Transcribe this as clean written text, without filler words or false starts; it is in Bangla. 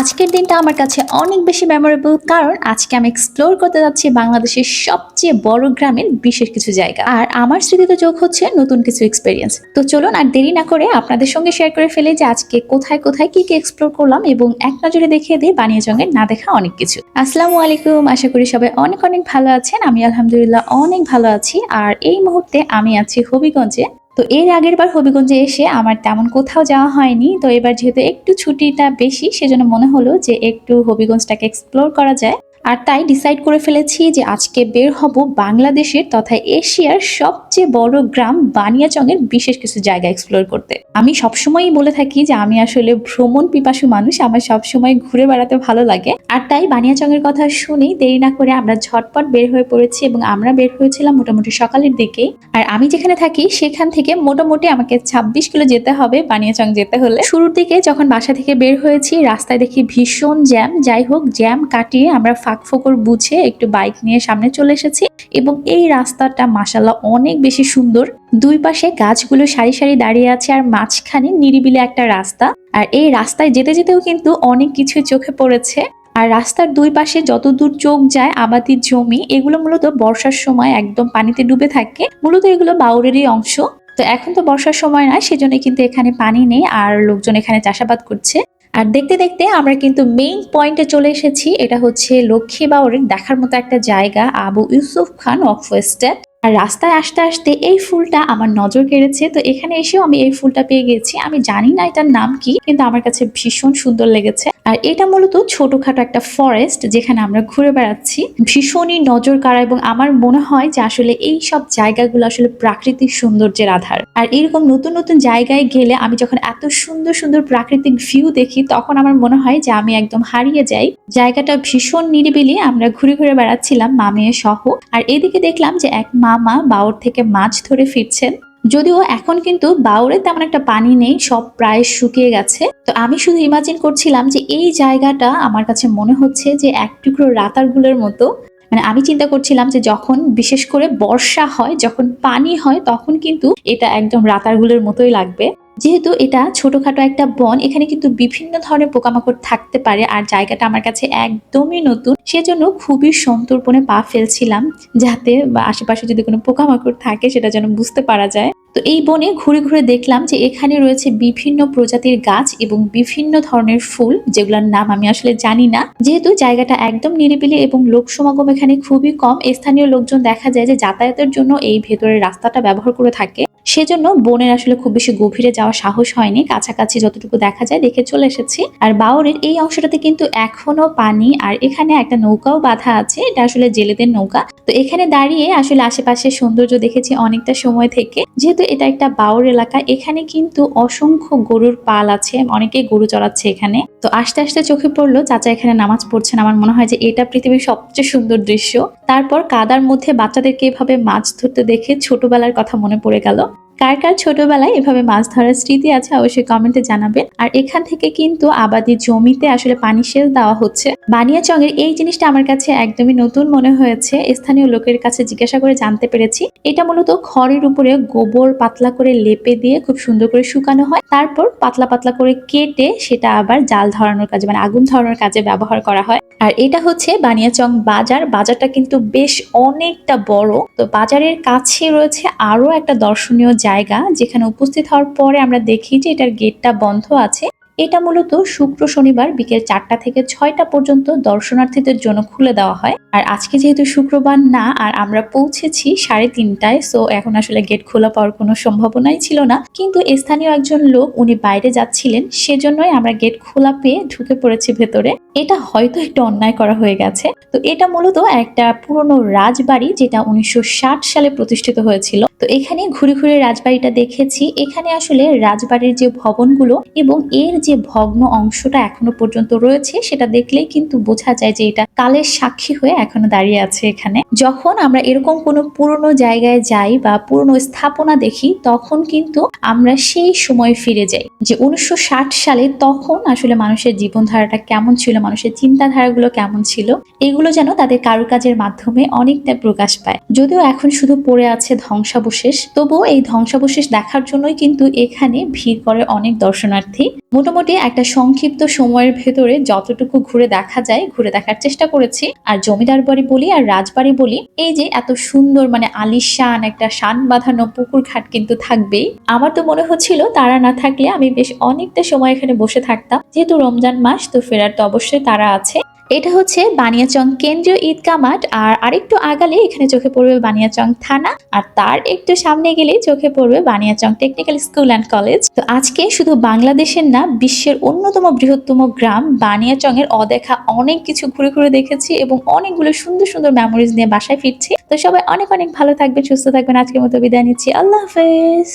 আজকের দিনটা আমার কাছে অনেক বেশি মেমোরেবল, কারণ আজকে আমি এক্সপ্লোর করতে যাচ্ছি বাংলাদেশের সবচেয়ে বড় গ্রামের বিশেষ কিছু জায়গা। আর আমার স্মৃতিতে যোগ হচ্ছে নতুন কিছু এক্সপেরিয়েন্স। তো চলুন আর দেরি না করে আপনাদের সঙ্গে শেয়ার করে ফেলি যে আজকে কোথায় কোথায় কি কি এক্সপ্লোর করলাম, এবং এক নজরে দেখিয়ে দিই বানিয়াচংয়ের না দেখা অনেক কিছু। আসসালামু আলাইকুম, আশা করি সবাই অনেক অনেক ভালো আছেন। আমি আলহামদুলিল্লাহ অনেক ভালো আছি। আর এই মুহূর্তে আমি আছি হবিগঞ্জে। তো এর আগের বার হবিগঞ্জে এসে আমার তেমন কোথাও যাওয়া হয়নি। তো এবার যেহেতু একটু ছুটিটা বেশি, সেজন্য মনে হলো যে একটু হবিগঞ্জটাকে এক্সপ্লোর করা যায়। আর তাই ডিসাইড করে ফেলেছি যে আজকে বের হব বাংলাদেশের তথা এশিয়ার সবচেয়ে বড় গ্রাম বানিয়াচংয়ের বিশেষ কিছু জায়গা এক্সপ্লোর করতে। আমি সবসময়ই বলে থাকি যে আমি আসলে ভ্রমণ পিপাসু মানুষ, আমার সবসময় ঘুরে বেড়াতে ভালো লাগে। আর তাই বানিয়াচংয়ের কথা শুনেই দেরি না করে আমরা ঝটপট বের হয়ে পড়েছি, এবং আমরা বের হয়েছিলাম মোটামুটি সকালের দিকেই। আর আমি যেখানে থাকি সেখান থেকে মোটামুটি আমাকে 26 কিলো যেতে হবে বানিয়াচং যেতে হলে। শুরুর দিকে যখন বাসা থেকে বের হয়েছি, রাস্তায় দেখি ভীষণ জ্যাম। যাই হোক, জ্যাম কাটিয়ে আমরা ফাঁক ফোকর বুঝে একটু বাইক নিয়ে সামনে চলে এসেছি। এবং এই রাস্তাটা মাশাআল্লাহ অনেক বেশি সুন্দর। দুই পাশে গাছগুলো সারি সারি দাঁড়িয়ে আছে, আর মাঝখানে নিরিবিলি একটা রাস্তা। আর এই রাস্তায় যেতে যেতেও কিন্তু অনেক কিছু চোখে পড়েছে। আর রাস্তার দুই পাশে যতদূর চোখ যায় আবাদির জমি, এগুলো মূলত বর্ষার সময় একদম পানিতে ডুবে থাকে। মূলত এগুলো বাউরেরই অংশ। তো এখন তো বর্ষার সময় না, সেজন্য কিন্তু এখানে পানি নেই, আর লোকজন এখানে চাষাবাদ করছে। আর দেখতে দেখতে আমরা কিন্তু মেইন পয়েন্টে চলে এসেছি। এটা হচ্ছে লক্ষ্মী বাউরের দেখার মতো একটা জায়গা, আবু ইউসুফ খান অফ এস্টেট। আর রাস্তায় আসতে আসতে এই ফুলটা আমার নজর কেড়েছে। তো এখানে এসেও আমি এই ফুলটা পেয়ে গেছি। আমি জানি না এটার নাম কি, কিন্তু আমার কাছে ভীষণ সুন্দর লেগেছে। আর এটা মূলত ছোটখাটো একটা ফরেস্ট, যেখানে আমরা ঘুরে বেড়াচ্ছি। ভীষণই নজর কাড়া, এবং আমার মনে হয় যে আসলে এই সব জায়গাগুলো আসলে প্রাকৃতিক সৌন্দর্যের আধার। আর এরকম নতুন নতুন জায়গায় গেলে আমি যখন এত সুন্দর সুন্দর প্রাকৃতিক ভিউ দেখি, তখন আমার মনে হয় যে আমি একদম হারিয়ে যাই। জায়গাটা ভীষণ নিরিবিলি। আমরা ঘুরে ঘুরে বেড়াচ্ছিলাম মা মেয়ে সহ। আর এদিকে দেখলাম যে এক মামা বাওর থেকে মাছ ধরে ফিরছেন। যদিও এখন কিন্তু বাউরে তেমন একটা পানি নেই, সব প্রায় শুকিয়ে গেছে। তো আমি শুধু ইমাজিন করছিলাম যে এই জায়গাটা আমার কাছে মনে হচ্ছে যে এক টুকরো রাতারগুলের মতো। মানে আমি চিন্তা করছিলাম যে যখন বিশেষ করে বর্ষা হয়, যখন পানি হয়, তখন কিন্তু এটা একদম রাতারগুলের মতোই লাগবে। যেহেতু এটা ছোটখাটো একটা বন, এখানে কিন্তু বিভিন্ন ধরনের পোকামাকড় থাকতে পারে। আর জায়গাটা আমার কাছে একদমই নতুন, সেজন্য খুবই সন্তর্পণে পা ফেলছিলাম, যাতে আশেপাশে যদি কোনো পোকামাকড় থাকে সেটা যেন বুঝতে পারা যায়। তো এই বনে ঘুরে ঘুরে দেখলাম যে এখানে রয়েছে বিভিন্ন প্রজাতির গাছ এবং বিভিন্ন ধরনের ফুল, যেগুলোর নাম আমি আসলে জানি না। যেহেতু জায়গাটা একদম নিরিবিলি এবং লোক সমাগম এখানে খুবই কম, স্থানীয় লোকজন দেখা যায় যে যাতায়াতের জন্য এই ভেতরের রাস্তাটা ব্যবহার করে থাকে। সেজন্য বনের আসলে খুব বেশি গভীরে যাওয়ার সাহস হয়নি, কাছাকাছি যতটুকু দেখা যায় দেখে চলে এসেছি। আর বাওরের এই অংশটাতে কিন্তু এখনো পানি, আর এখানে একটা নৌকাও বাঁধা আছে, এটা আসলে জেলেদের নৌকা। তো এখানে দাঁড়িয়ে আসলে আশেপাশে সৌন্দর্য দেখেছি অনেকটা সময় থেকে। যেহেতু এটা একটা বাওর এলাকা, এখানে কিন্তু অসংখ্য গরুর পাল আছে, অনেকেই গরু চড়াচ্ছে এখানে। তো আস্তে আস্তে চোখে পড়লো চাচা এখানে নামাজ পড়ছেন। আমার মনে হয় যে এটা পৃথিবীর সবচেয়ে সুন্দর দৃশ্য। তারপর কাদার মধ্যে বাচ্চাদেরকে এভাবে মাছ ধরতে দেখে ছোটবেলার কথা মনে পড়ে গেল। কার কার ছোটবেলায় এভাবে মাছ ধরার স্মৃতি আছে অবশ্যই কমেন্টে জানাবেন। আর এখান থেকে কিন্তু আবাদি জমিতে আসলে পানি সেচ দেওয়া হচ্ছে। বানিয়াচংয়ের এই জিনিসটা আমার কাছে একদমই নতুন মনে হয়েছে। স্থানীয় লোকের কাছে জিজ্ঞাসা করে জানতে পেরেছি এটা মূলত খড়ের উপরে গোবর পাতলা করে লেপে দিয়ে খুব সুন্দর করে শুকানো হয়, তারপর পাতলা পাতলা করে কেটে সেটা আবার জাল ধরানোর কাজে, মানে আগুন ধরানোর কাজে ব্যবহার করা হয়। আর এটা হচ্ছে বানিয়াচং বাজার। বাজারটা কিন্তু বেশ অনেকটা বড়। তো বাজারের কাছে রয়েছে আরো একটা দর্শনীয় জায়গা, যেখানে উপস্থিত হওয়ার পরে আমরা দেখি যে এটার গেটটা বন্ধ আছে। এটা মূলত শুক্র শনিবার বিকেল 4টা থেকে 6টা পর্যন্ত দর্শনার্থীদের জন্য খুলে দেওয়া হয়। আর আজকে যেহেতু শুক্রবার না, আর আমরা পৌঁছেছি 3:30টায়, সো এখন আসলে গেট খোলা পাওয়ার কোনো সম্ভাবনাই ছিল না। কিন্তু স্থানীয় একজন লোক উনি বাইরে যাচ্ছিলেন, সেজন্যই আমরা গেট খোলা পেয়ে ঢুকে পড়েছি ভেতরে। এটা হয়তো একটু অন্যায় করা হয়ে গেছে। তো এটা মূলত একটা পুরনো রাজবাড়ি, যেটা 1960 সালে প্রতিষ্ঠিত হয়েছিল। তো এখানে ঘুরে ঘুরে রাজবাড়িটা দেখেছি। এখানে আসলে রাজবাড়ির যে ভবনগুলো এবং এর যে ভগ্ন অংশটা এখনো পর্যন্ত রয়েছে, সেটা দেখলেই কিন্তু বোঝা যায় যে এটা কালের সাক্ষী হয়ে এখনো দাঁড়িয়ে আছে এখানে। যখন আমরা এরকম কোনো পুরনো জায়গায় যাই বা পুরনো স্থাপনা দেখি, তখন কিন্তু আমরা সেই সময় ফিরে যাই যে 1960 সালে তখন আসলে মানুষের জীবনধারাটা কেমন ছিল, মানুষের চিন্তাধারাগুলো কেমন ছিল, এগুলো যেন তাদের কারুকাজের মাধ্যমে অনেকটা প্রকাশ পায়। যদিও এখন শুধু পড়ে আছে ধ্বংসাবশেষ ধ্বংসাবশেষ। তবুও এই ধ্বংসাবশেষ দেখার জন্যই কিন্তু এখানে ভিড় করে অনেক দর্শনার্থী। মোটামুটি একটা সংক্ষিপ্ত সময়ের ভেতরে যতটুকু ঘুরে দেখা যায় ঘুরে দেখার চেষ্টা করেছি। আর জমিদার বাড়ি বলি আর রাজবাড়ি বলি, এই যে এত সুন্দর মানে আলিশান একটা শান বাঁধানো পুকুর ঘাট কিন্তু থাকবেই। আমার তো মনে হচ্ছিল তারা না থাকলে আমি বেশ অনেকটা সময় এখানে বসে থাকতাম। যেহেতু রমজান মাস, তো ফেরার তো অবশ্যই তারা আছে। এটা হচ্ছে বানিয়াচং কেন্দ্রীয় ঈদগাহ মাঠ, আর আরেকটু আগালে এখানে চোখে পড়বে বানিয়াচং থানা, আর তার একটু সামনে গেলেই চোখে পড়বে Baniachong technical school and college. তো আজকে শুধু বাংলাদেশের না, বিশ্বের অন্যতম বৃহত্তম গ্রাম বানিয়াচং এর অদেখা অনেক কিছু ঘুরে ঘুরে দেখেছি এবং অনেকগুলো সুন্দর সুন্দর মেমোরিজ নিয়ে বাসায় ফিরছি। তো সবাই অনেক অনেক ভালো থাকবেন, সুস্থ থাকবেন। আজকের মতো বিদায় নিচ্ছি। আল্লাহ হাফেজ।